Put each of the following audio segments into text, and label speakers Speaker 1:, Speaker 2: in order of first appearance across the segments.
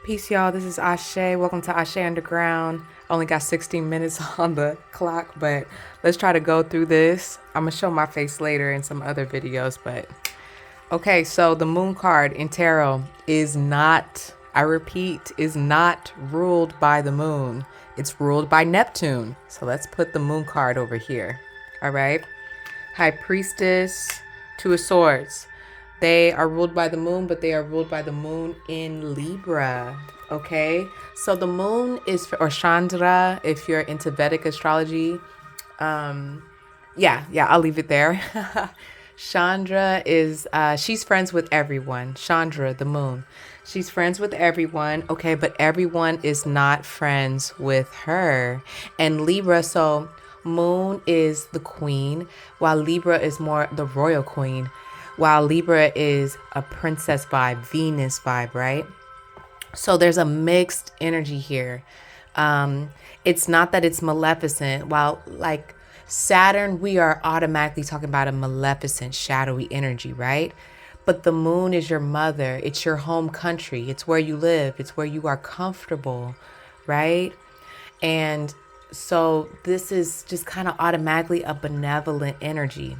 Speaker 1: Peace, y'all. This is Ahshay. Welcome to Asè'Underground. Only got 16 minutes on the clock, but let's try to go through this. I'm going to show my face later in some other videos, but okay, so the moon card in tarot is not, I repeat, is not ruled by the moon. It's ruled by Neptune. So let's put the moon card over here. All right. High Priestess, Two of Swords. They are ruled by the moon, but they are ruled by the moon in Libra. Okay, so the moon is or Chandra if you're into Vedic astrology. Yeah, I'll leave it there. Chandra is she's friends with everyone. Chandra, the moon. She's friends with everyone. Okay, but everyone is not friends with her. And Libra, so moon is the queen, while Libra is more the royal queen. While Libra is a princess vibe, Venus vibe, right? So there's a mixed energy here. It's not that it's maleficent. While like Saturn, we are automatically talking about a maleficent, shadowy energy, right? But the moon is your mother. It's your home country. It's where you live. It's where you are comfortable, right? And so this is just kind of automatically a benevolent energy.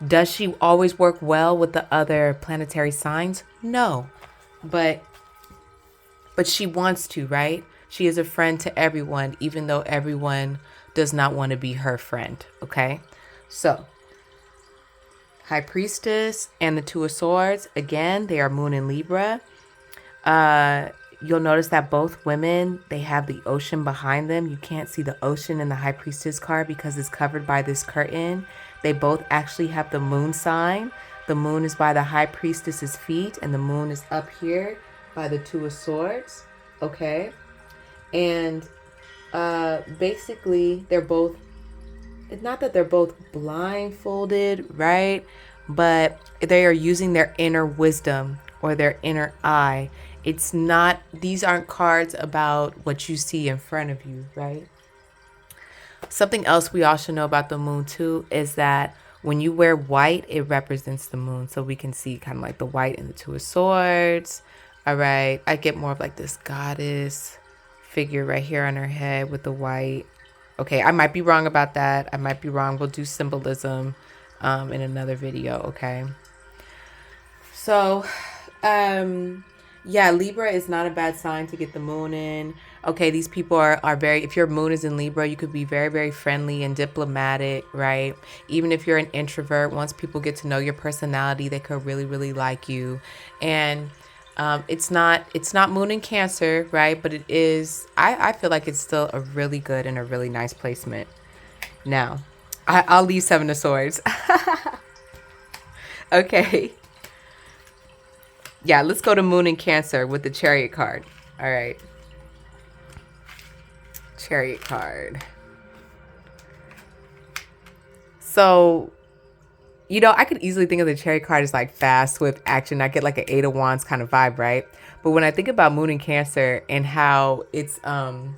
Speaker 1: Does she always work well with the other planetary signs? No, but she wants to, right? She is a friend to everyone, even though everyone does not want to be her friend. Okay, so High Priestess and the Two of Swords, again, they are Moon in Libra. You'll notice that both women, they have the ocean behind them. You can't see the ocean in the High Priestess card because it's covered by this curtain. They both actually have the moon sign. The moon is by the High Priestess's feet, and the moon is up here by the Two of Swords. Okay. And basically, they're both, it's not that they're both blindfolded, right? But they are using their inner wisdom or their inner eye. It's not, these aren't cards about what you see in front of you, right? Something else we all should know about the moon too is that when you wear white, it represents the moon. So we can see kind of like the white in the Two of Swords. All right. I get more of like this goddess figure right here on her head with the white. Okay. I might be wrong about that. I might be wrong. We'll do symbolism in another video. Okay. So, yeah, Libra is not a bad sign to get the moon in. Okay, these people are very, if your moon is in Libra, you could be very, very friendly and diplomatic, right? Even if you're an introvert, once people get to know your personality, they could really, really like you. And it's not moon in Cancer, right? But it is, I feel like it's still a really good and a really nice placement. Now, I'll leave Seven of Swords. Okay. Yeah, let's go to Moon in Cancer with the Chariot card. All right. Chariot card. So, you know, I could easily think of the Chariot card as like fast, swift action. I get like an Eight of Wands kind of vibe, right? But when I think about Moon in Cancer and how it's home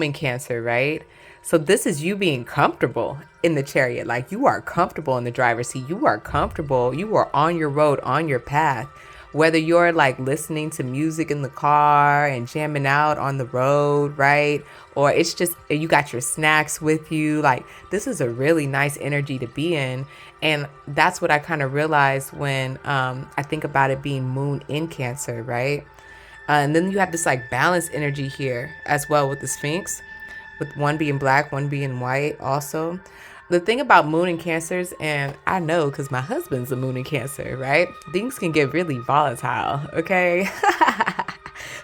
Speaker 1: in Cancer, right? So this is you being comfortable in the Chariot. Like you are comfortable in the driver's seat. You are comfortable. You are on your road, on your path. Whether you're like listening to music in the car and jamming out on the road, right? Or it's just you got your snacks with you. Like this is a really nice energy to be in. And that's what I kind of realized when I think about it being Moon in Cancer, right? And then you have this like balanced energy here as well with the Sphinx, with one being black, one being white also. The thing about Moon in Cancers, and I know because my husband's a Moon in Cancer, right? Things can get really volatile, okay?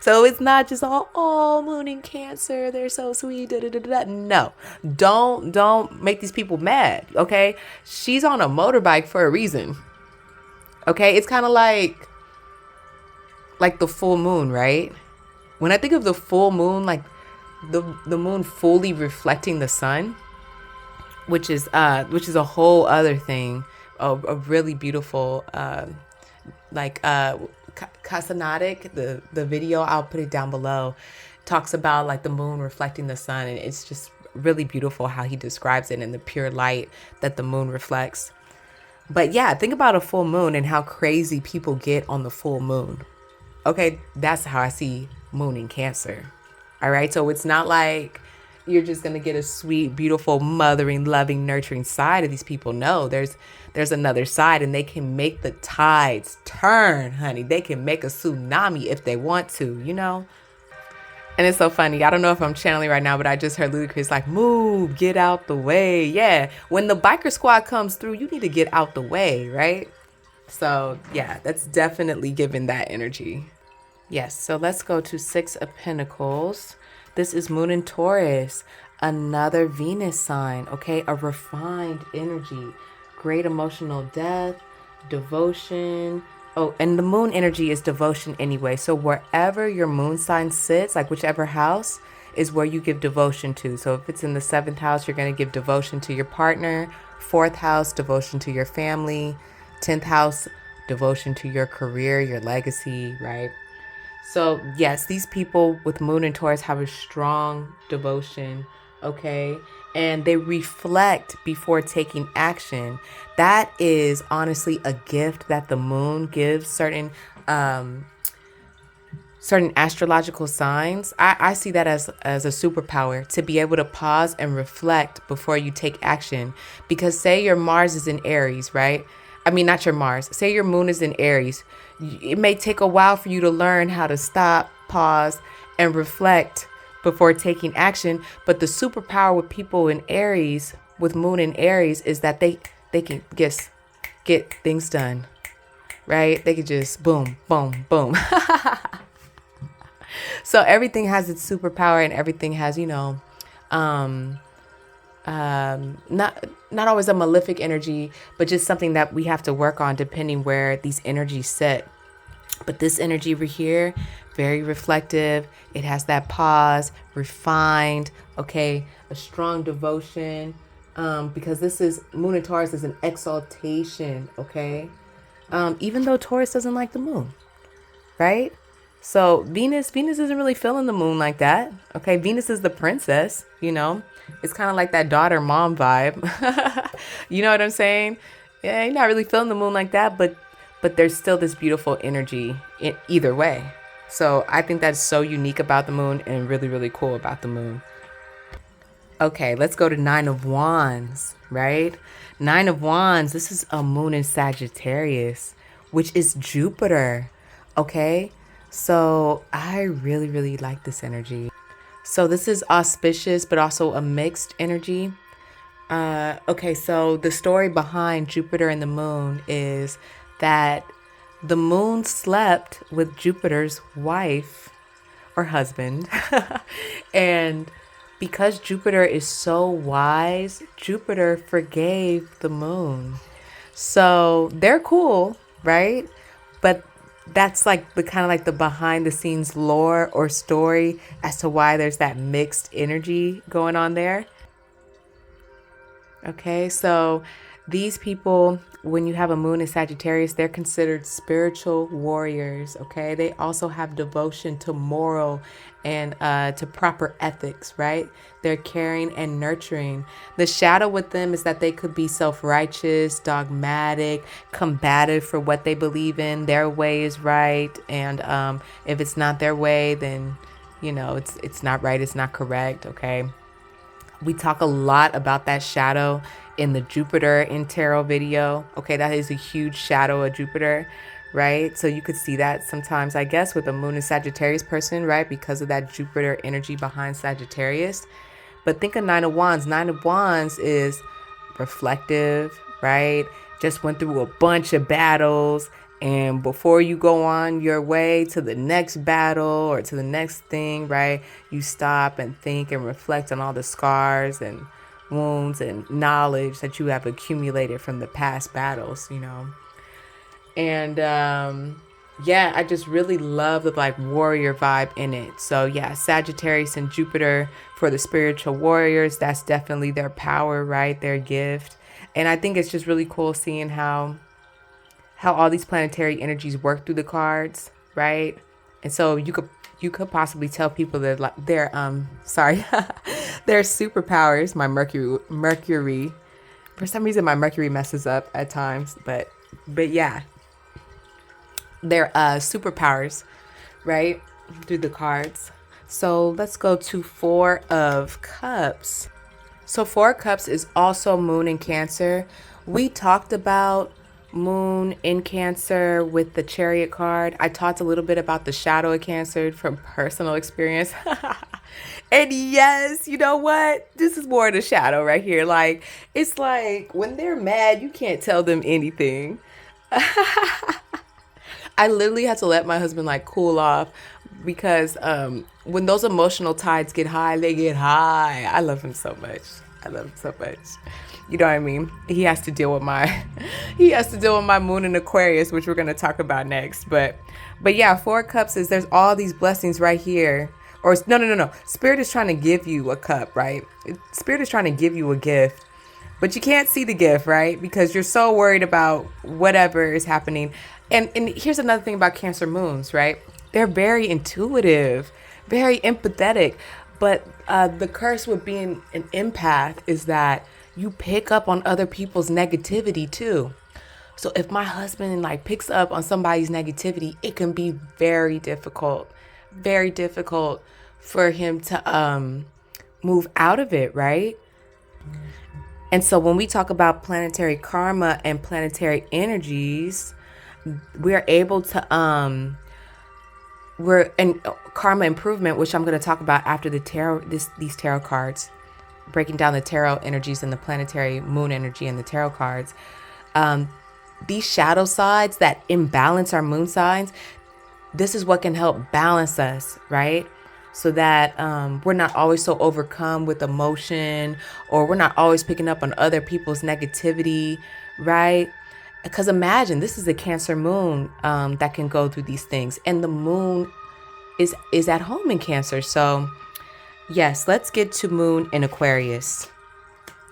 Speaker 1: So it's not just all, oh, Moon in Cancer, they're so sweet, da, da, da, da. No, don't make these people mad, okay? She's on a motorbike for a reason, okay? It's kind of like the full moon, right? When I think of the full moon, like the moon fully reflecting the sun, which is a whole other thing, a really beautiful Kasanatic, the video, I'll put it down below, talks about like the moon reflecting the sun, and it's just really beautiful how he describes it in the pure light that the moon reflects. But yeah, think about a full moon and how crazy people get on the full moon. Okay, that's how I see moon in Cancer. All right, so it's not like you're just gonna get a sweet, beautiful, mothering, loving, nurturing side of these people. No, there's another side, and they can make the tides turn, honey. They can make a tsunami if they want to, you know. And it's so funny. I don't know if I'm channeling right now, but I just heard Ludacris like, "Move, get out the way." Yeah, when the biker squad comes through, you need to get out the way, right? So yeah, that's definitely giving that energy. Yes, so let's go to Six of Pentacles. This is Moon in Taurus, another Venus sign, okay? A refined energy, great emotional depth, devotion. Oh, and the moon energy is devotion anyway. So wherever your moon sign sits, like whichever house, is where you give devotion to. So if it's in the seventh house, you're going to give devotion to your partner. Fourth house, devotion to your family. 10th house, devotion to your career, your legacy, right? So yes, these people with moon and Taurus have a strong devotion, okay? And they reflect before taking action. That is honestly a gift that the moon gives certain astrological signs. I see that as a superpower, to be able to pause and reflect before you take action. Because say your Mars is in Aries, right? I mean, not your Mars. Say your moon is in Aries. It may take a while for you to learn how to stop, pause, and reflect before taking action. But the superpower with people in Aries, with moon in Aries, is that they can just get things done, right? They can just boom, boom, boom. So everything has its superpower, and everything has, not always a malefic energy, but just something that we have to work on depending where these energies sit. But this energy over here, very reflective. It has that pause, refined, okay, a strong devotion, because this is moon and Taurus is an exaltation, okay, even though Taurus doesn't like the moon, right? So Venus isn't really feeling the moon like that. Okay, Venus is the princess, It's kind of like that daughter mom vibe. You know what I'm saying? Yeah, you're not really feeling the moon like that, but there's still this beautiful energy in either way. So I think that's so unique about the moon and really, really cool about the moon. Okay, let's go to Nine of Wands, right? Nine of Wands, this is a moon in Sagittarius, which is Jupiter, okay? So I really, really like this energy. So this is auspicious, but also a mixed energy. Okay, so the story behind Jupiter and the moon is that the moon slept with Jupiter's wife or husband. And because Jupiter is so wise, Jupiter forgave the moon. So they're cool, right? But that's like the kind of like the behind the scenes lore or story as to why there's that mixed energy going on there. Okay, so these people, when you have a moon in Sagittarius, they're considered spiritual warriors. Okay, they also have devotion to moral and to proper ethics, right? They're caring and nurturing. The shadow with them is that they could be self-righteous, dogmatic, combative for what they believe in. Their way is right, and if it's not their way, then it's not right. It's not correct. Okay. We talk a lot about that shadow in the Jupiter in tarot video. Okay, that is a huge shadow of Jupiter, right? So you could see that sometimes, I guess, with a moon and Sagittarius person, right? Because of that Jupiter energy behind Sagittarius. But think of Nine of Wands. Nine of Wands is reflective, right? Just went through a bunch of battles. And before you go on your way to the next battle or to the next thing, right, you stop and think and reflect on all the scars and wounds and knowledge that you have accumulated from the past battles, And yeah, I just really love the like warrior vibe in it. So yeah, Sagittarius and Jupiter for the spiritual warriors, that's definitely their power, right? Their gift. And I think it's just really cool seeing how all these planetary energies work through the cards, right? And so you could possibly tell people that like their their superpowers. My Mercury, for some reason my Mercury messes up at times, but yeah, their superpowers right? Through the cards. So let's go to Four of Cups. So Four of Cups is also Moon in Cancer. We talked about Moon in Cancer with the Chariot card. I talked a little bit about the shadow of Cancer from personal experience. And yes, you know what? This is more of the shadow right here. Like, it's like when they're mad, you can't tell them anything. I literally had to let my husband like cool off because when those emotional tides get high, they get high. I love him so much. I love him so much. You know what I mean? He has to deal with my he has to deal with my moon in Aquarius, which we're gonna talk about next. But yeah, Four of Cups is there's all these blessings right here. Or no. Spirit is trying to give you a cup, right? Spirit is trying to give you a gift. But you can't see the gift, right? Because you're so worried about whatever is happening. And here's another thing about Cancer moons, right? They're very intuitive, very empathetic. But the curse with being an empath is that you pick up on other people's negativity too. So if my husband like picks up on somebody's negativity, it can be very difficult for him to move out of it, right? And so when we talk about planetary karma and planetary energies, we are able to we're in karma improvement, which I'm going to talk about after the tarot, these tarot cards, breaking down the tarot energies and the planetary moon energy and the tarot cards. These shadow sides that imbalance our moon signs, this is what can help balance us, right? So that we're not always so overcome with emotion, or we're not always picking up on other people's negativity, right? Because imagine this is a Cancer moon that can go through these things, and the moon is at home in Cancer. So yes, let's get to Moon in Aquarius.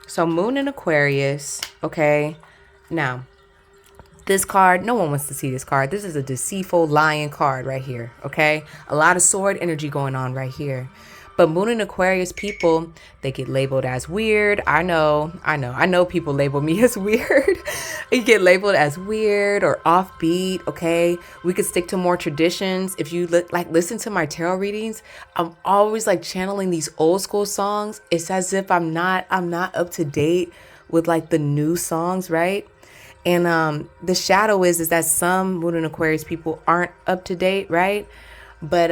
Speaker 1: So Moon in Aquarius, okay. Now, this card, no one wants to see this card. This is a deceitful lion card right here, okay? A lot of sword energy going on right here. But Moon in Aquarius people, they get labeled as weird. I know people label me as weird. You get labeled as weird or offbeat, okay? We could stick to more traditions. If you listen to my tarot readings, I'm always like channeling these old school songs. It's as if I'm not up to date with like the new songs, right? And the shadow is that some Moon in Aquarius people aren't up to date, right? But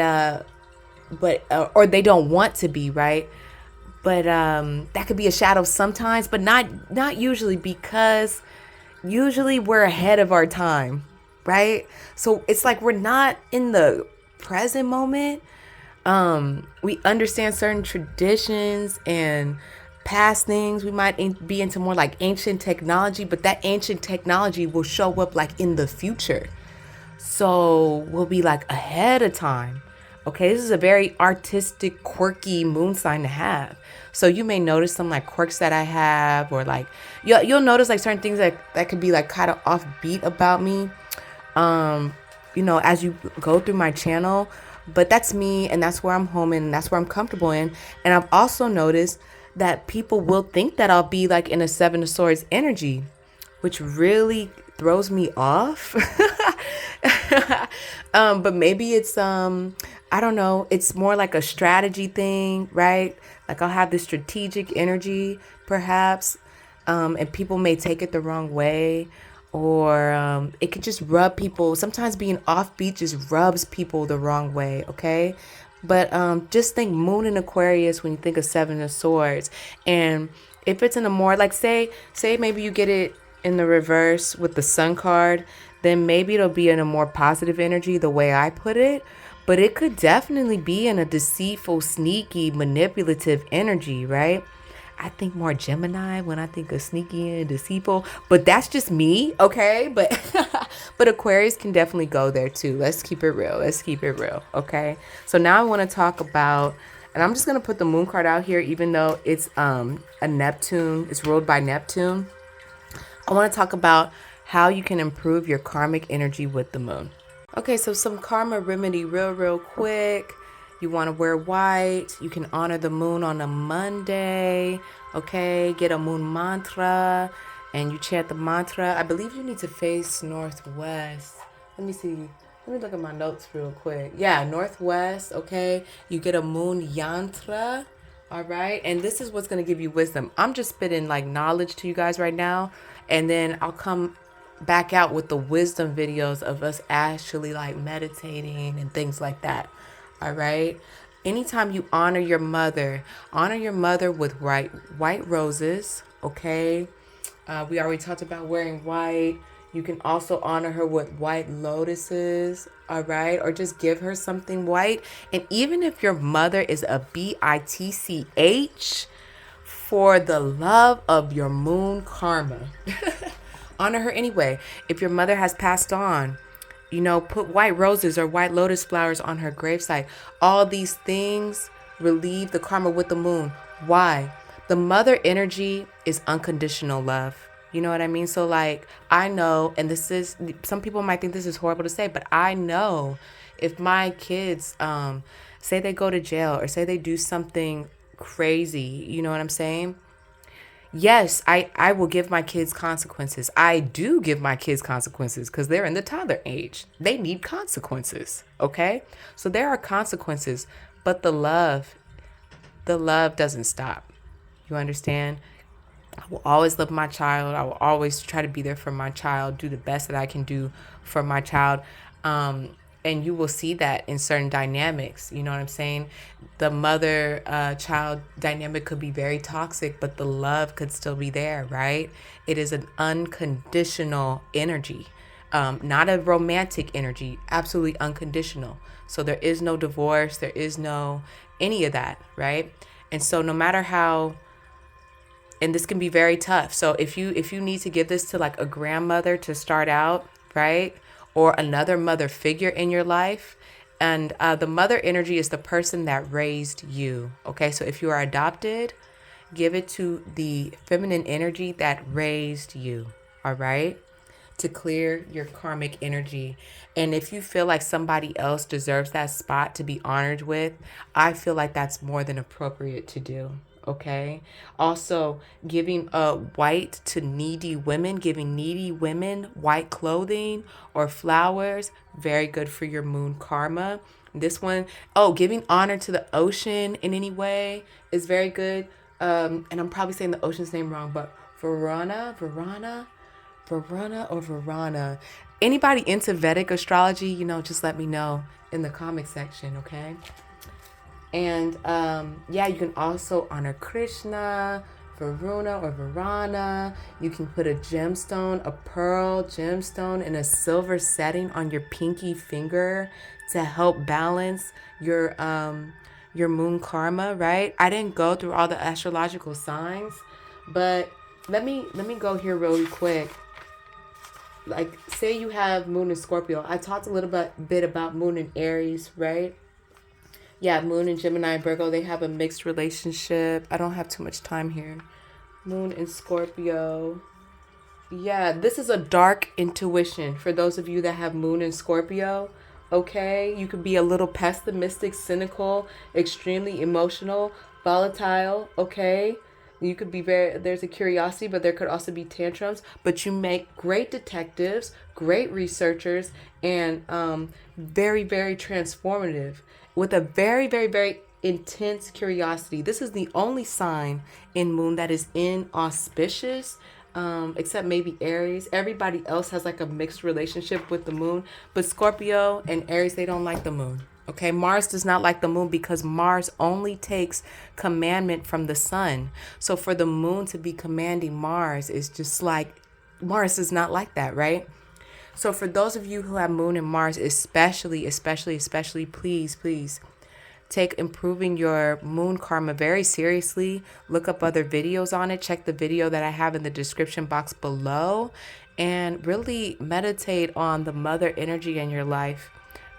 Speaker 1: or they don't want to be, right? But that could be a shadow sometimes, but not usually, because usually we're ahead of our time, right? So it's like we're not in the present moment. We understand certain traditions and past things. We might be into more like ancient technology, but that ancient technology will show up like in the future. So we'll be like ahead of time. Okay, this is a very artistic, quirky moon sign to have. So you may notice some like quirks that I have, or like you'll notice like certain things that could be like kind of offbeat about me, as you go through my channel. But that's me, and that's where I'm home, and that's where I'm comfortable in. And I've also noticed that people will think that I'll be like in a Seven of Swords energy, which really throws me off. But maybe it's I don't know, it's more like a strategy thing, right? Like I'll have this strategic energy perhaps, and people may take it the wrong way, or it could just rub people. Sometimes being offbeat just rubs people the wrong way, okay? But just think Moon in Aquarius when you think of Seven of Swords. And if it's in a more like say maybe you get it in the reverse with the Sun card, then maybe it'll be in a more positive energy the way I put it. But it could definitely be in a deceitful, sneaky, manipulative energy, right? I think more Gemini when I think of sneaky and deceitful, but that's just me, okay? But but Aquarius can definitely go there too. Let's keep it real. Okay? So now I want to talk about, and I'm just going to put the moon card out here, even though it's a Neptune, it's ruled by Neptune. I want to talk about how you can improve your karmic energy with the moon. Okay, so some karma remedy real quick. You want to wear white. You can honor the moon on a Monday. Okay, get a moon mantra and you chant the mantra. I believe you need to face northwest. Let me Let me look at my notes real quick. Yeah, Northwest, okay. You get a moon yantra, all right? And this is what's going to give you wisdom. I'm just spitting like knowledge to you guys right now. And then I'll come back out with the wisdom videos of us actually like meditating and things like that, all right? Anytime you honor your mother with white roses, okay? We already talked about wearing white. You can also honor her with white lotuses, all right? Or just give her something white. And even if your mother is a bitch, for the love of your moon karma, honor her anyway. If your mother has passed on, put white roses or white lotus flowers on her gravesite. All these things relieve the karma with the moon. Why? The mother energy is unconditional love. You know what I mean? So like, I know, and some people might think this is horrible to say, but I know if my kids, say they go to jail or say they do something crazy, you know what I'm saying? Yes, I will give my kids consequences. I do give my kids consequences because they're in the toddler age. They need consequences, okay? So there are consequences, but the love doesn't stop. You understand? I will always love my child. I will always try to be there for my child, do the best that I can do for my child. And you will see that in certain dynamics. You know what I'm saying? The mother-child dynamic could be very toxic, but the love could still be there, right? It is an unconditional energy, not a romantic energy, absolutely unconditional. So there is no divorce. There is no any of that, right? And so no matter how... And this can be very tough. So if you need to give this to like a grandmother to start out, right? Or another mother figure in your life. And the mother energy is the person that raised you. Okay, so if you are adopted, give it to the feminine energy that raised you. All right, to clear your karmic energy. And if you feel like somebody else deserves that spot to be honored with, I feel like that's more than appropriate to do. Okay. Also, giving white to needy women, giving needy women white clothing or flowers, very good for your moon karma. This one, giving honor to the ocean in any way is very good. And I'm probably saying the ocean's name wrong, but Varana. Anybody into Vedic astrology, just let me know in the comment section, okay? And you can also honor Krishna, Varuna or Varana. You can put a gemstone, a pearl gemstone in a silver setting on your pinky finger to help balance your moon karma, right? I didn't go through all the astrological signs, but let me go here really quick. Like, say you have moon in Scorpio. I talked a little bit about moon in Aries, right? Yeah, moon in Gemini and Virgo, they have a mixed relationship. I don't have too much time here. Moon in Scorpio. Yeah, this is a dark intuition for those of you that have moon in Scorpio. Okay, you could be a little pessimistic, cynical, extremely emotional, volatile. Okay, you could be there's a curiosity, but there could also be tantrums. But you make great detectives, great researchers, and very, very transformative with a very, very, very intense curiosity. This is the only sign in moon that is inauspicious, except maybe Aries. Everybody else has like a mixed relationship with the moon, but Scorpio and Aries, they don't like the moon. Okay, Mars does not like the moon because Mars only takes commandment from the sun. So for the moon to be commanding Mars is just like, Mars is not like that, right? So for those of you who have moon and Mars, especially, please take improving your moon karma very seriously. Look up other videos on it. Check the video that I have in the description box below and really meditate on the mother energy in your life,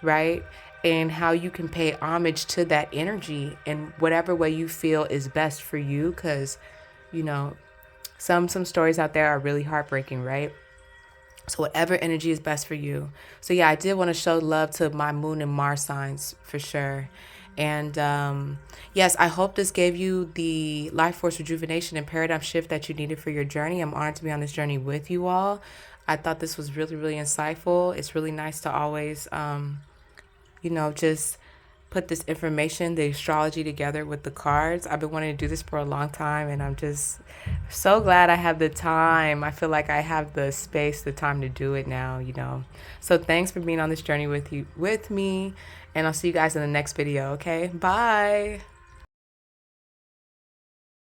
Speaker 1: right? And how you can pay homage to that energy in whatever way you feel is best for you. Because, some stories out there are really heartbreaking, right? So whatever energy is best for you. So yeah, I did want to show love to my moon and Mars signs for sure. And yes, I hope this gave you the life force rejuvenation and paradigm shift that you needed for your journey. I'm honored to be on this journey with you all. I thought this was really, really insightful. It's really nice to always, just put this information, the astrology, together with the cards. I've been wanting to do this for a long time, and I'm just so glad I have the time. I feel like I have the space, the time to do it now. So thanks for being on this journey with me, and I'll see you guys in the next video, okay? Bye.